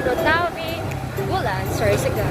Utawi, Bulan, Sorsogon.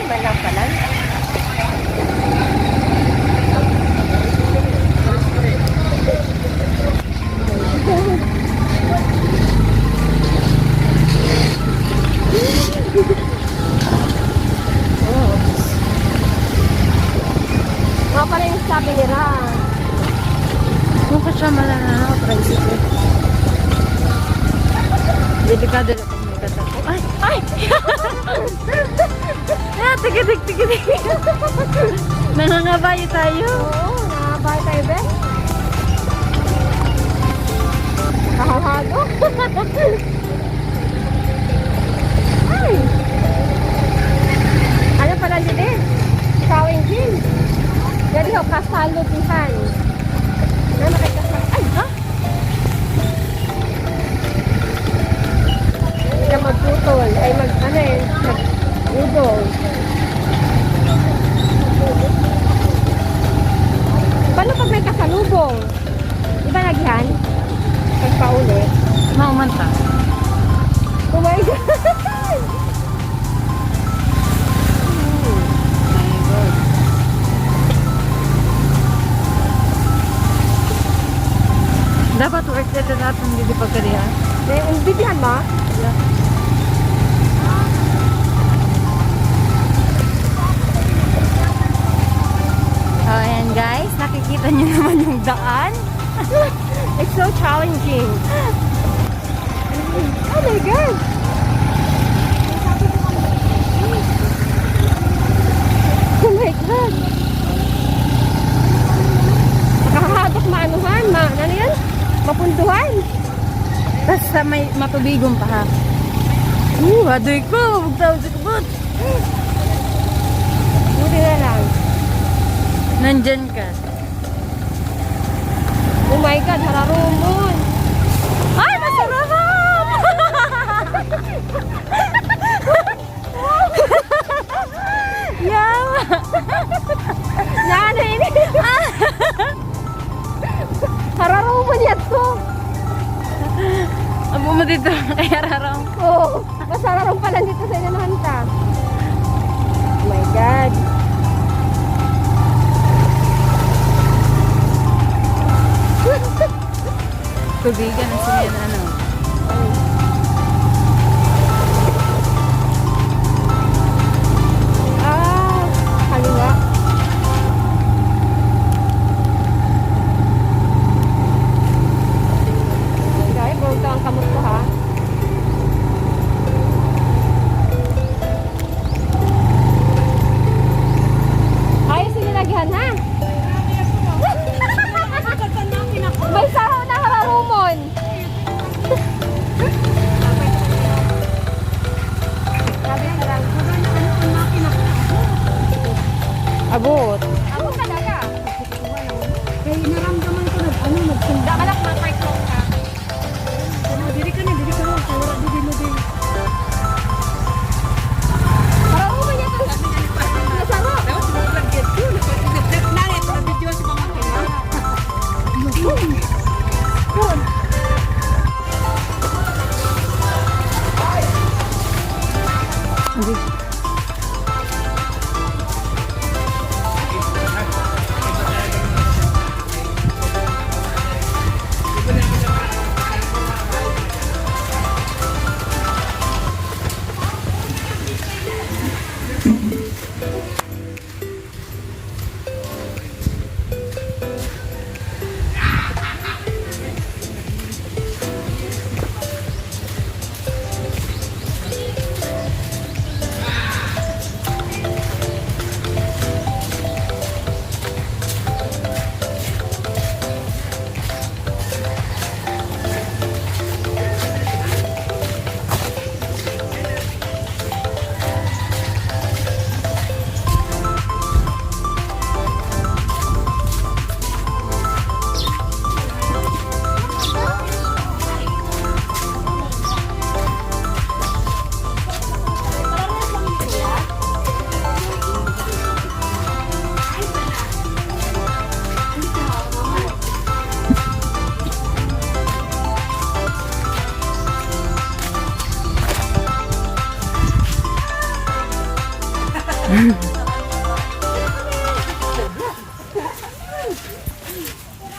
Ba lang pala? Mga pala yung sabi nila. Mukha siya malala. Paraiso. Delikado na pag may katako. Ay! Ay! Tigidig. Nangangabayo tayo. Oo, nangangabayo tayo, be. Nakahago. Ay! Ano pala din? Kawing din. Jadi ho, kasalutihan. Na nakikasal. Ay, ha? Hindi ka magputol. Ay, mag-udol. Paano pag may kasalubong? Di ba nagyan? Pagpauli. Maumanta. Oh my God! Dapat work na natin hindi pagkarihan. Ang bibihan mo? Kita niyo naman yung daan. It's so challenging. Oh my God! Oh my God! Nakakahatok maanuhan, ano yan? Mapunduhan. Tapos sa may matubigong pa ha. Adoy ko. Magtawag sa kubot. Buti na lang. Nandyan ka. Oh my God, hararumon. Ay, masarap! Yawa! Nana ini. Hararumon yan to. Abo mo dito. Kaya raraw. Oo. Mas hararong pala dito sa inanahan ka. Oh my God. Tubigan na siya na ano. Kaliwa. Guys, bawag ang kamot ko ha. Ayos yung nilagyan ha. May saho na hararumon. Abot. Abot talaga. Kaya naramdaman ko Sunda ka lang mga microphone ka. Dili ka na. Kaya dili mo din. Hararumon yan to. Nasaro.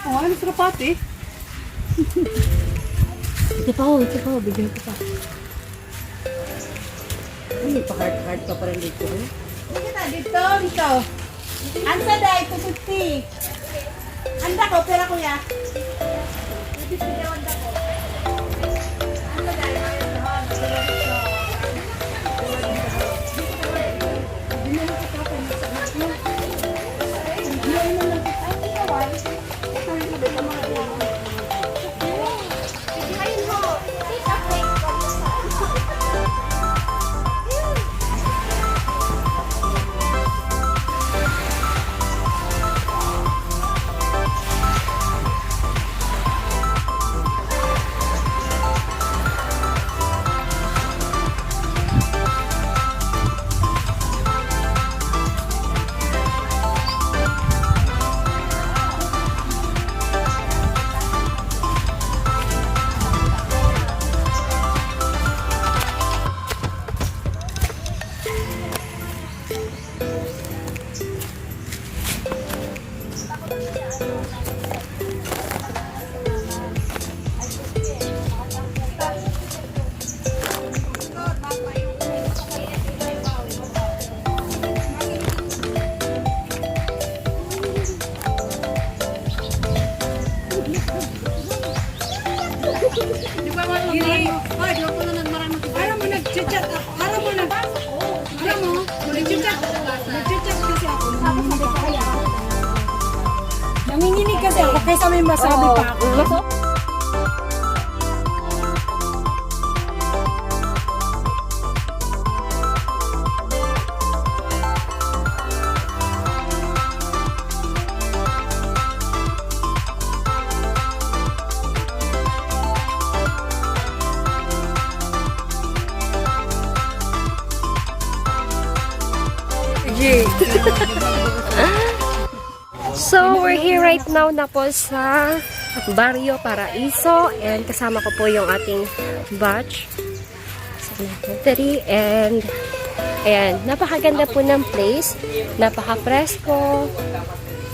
Oh, ano sa pati? Ito pa, bigyan ko pa. Ay, pa-hard ka pa rin dito. Dito. Ansa dai, 250. Anda ko, pera kuya. Basta may masabi pa ako. So, we're here right now na po sa Barrio, Paraiso. And kasama ko po yung ating batch sa elementary. And, ayan, napakaganda po ng place. Napaka-presko.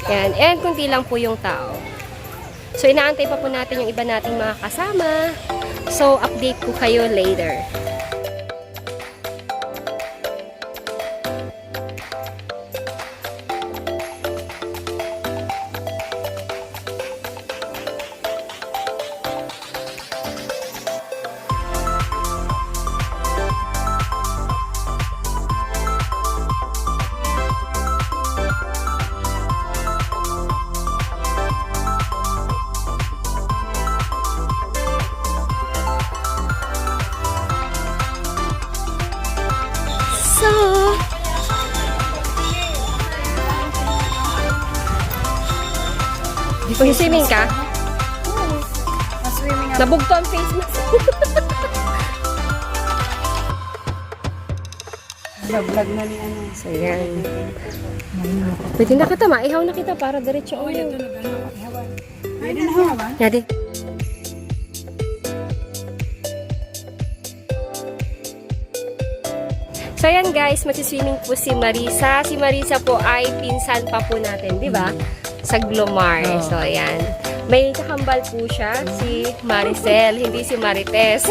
Ayan, and kunti lang po yung tao. So, inaantay pa po natin yung iba nating mga kasama. So, update po kayo later. So, mag-swimming ka? Swimming Nabugto ang face mask. Vlog na ni ano. So, yan. Pwede na kita, maihaw na kita para diretso ulo. Pwede na hawa. Yadi. So, yan guys, magsiswimming po si Marisa. Si Marisa po ay pinsan pa po natin, di ba? Sa Glomar. Oh. So, ayan. May kakambal po siya, si Maricel, hindi si Marites.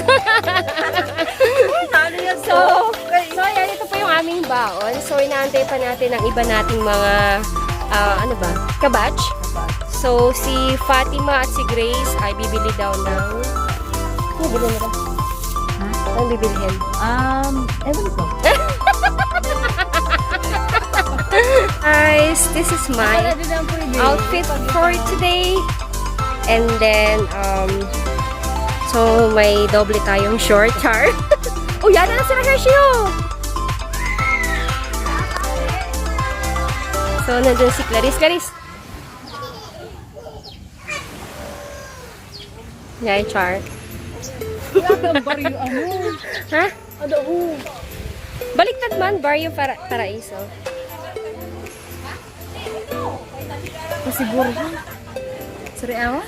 So, ayan, ito po yung aming baon. So, inaantay pa natin ang iba nating mga, ano ba, kabatch. So, si Fatima at si Grace ay bibili daw ng, ano bibili nila? Ang bibilhin? Ewan ko. Guys, this is my outfit for today. And then, so may doble tayong short char. Oh, yan na sila Hershey, oh! So, nandun si Clarice. Clarice! Yan, char. Barrio ano? Ha? Ano? Baliktad man, Barrio Paraiso. Siguro. Sorry, awa?